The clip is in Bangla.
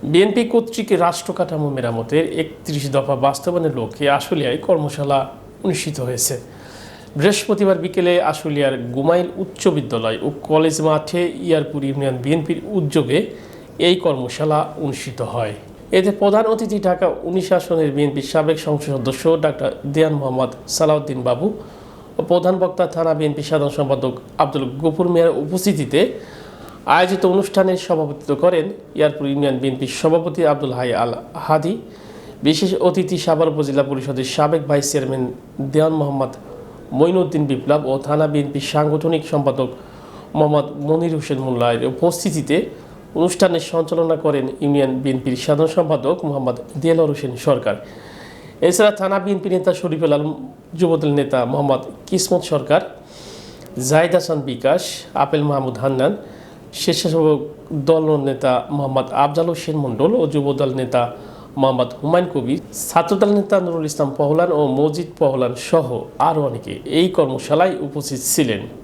বিএনপি কর্তৃক রাষ্ট্র কাঠামো মেরামতের ৩১ দফা বাস্তবায়নের লক্ষ্যে আশুলিয়ায় কর্মশালা অনুষ্ঠিত হয়েছে। বৃহস্পতিবার বিকেলে আশুলিয়ার গুমাইল উচ্চ বিদ্যালয় ও কলেজ মাঠে ইয়ারপুর ইউনিয়ন বিএনপির উদ্যোগে এই কর্মশালা অনুষ্ঠিত হয়। এতে প্রধান অতিথি ঢাকা ১৯ আসনের বিএনপির সাবেক সংসদ সদস্য ডাক্তার দেওয়ান মোহাম্মদ সালাউদ্দিন বাবু ও প্রধান বক্তা থানা বিএনপি সাধারণ সম্পাদক আব্দুল গফুর মিয়ার উপস্থিতিতে আয়োজিত অনুষ্ঠানে সভাপতিত্ব করেন ইয়ারপুর ইউনিয়ন বিএনপির সভাপতি আব্দুল হাই আল হাদি। বিশেষ অতিথি সাভার উপজেলা পরিষদের সাবেক ভাইস চেয়ারম্যান দেওয়ান মোহাম্মদ মঈনুদ্দিন বিপ্লব ও থানা বিএনপির সাংগঠনিক সম্পাদক মোহাম্মদ মনির হোসেন মোল্লার উপস্থিতিতে অনুষ্ঠানের সঞ্চালনা করেন ইউনিয়ন বিএনপির সাধারণ সম্পাদক মোহাম্মদ দেলোয়ার হোসেন সরকার। এছাড়া থানা বিএনপি নেতা শরীফুল আলম, যুবদল নেতা মোহাম্মদ কিসমত সরকার, জাহিদ হাসান বিকাশ, আপেল মাহমুদ হান্নান, স্বেচ্ছাসেবক দল নেতা মোহাম্মদ আফজাল হোসেন মণ্ডল ও যুবদল নেতা মোহাম্মদ হুমায়ুন কবির, ছাত্রদল নেতা নুরুল ইসলাম পহলান ও মজিদ পহলান সহ আরও অনেকে এই কর্মশালায় উপস্থিত ছিলেন।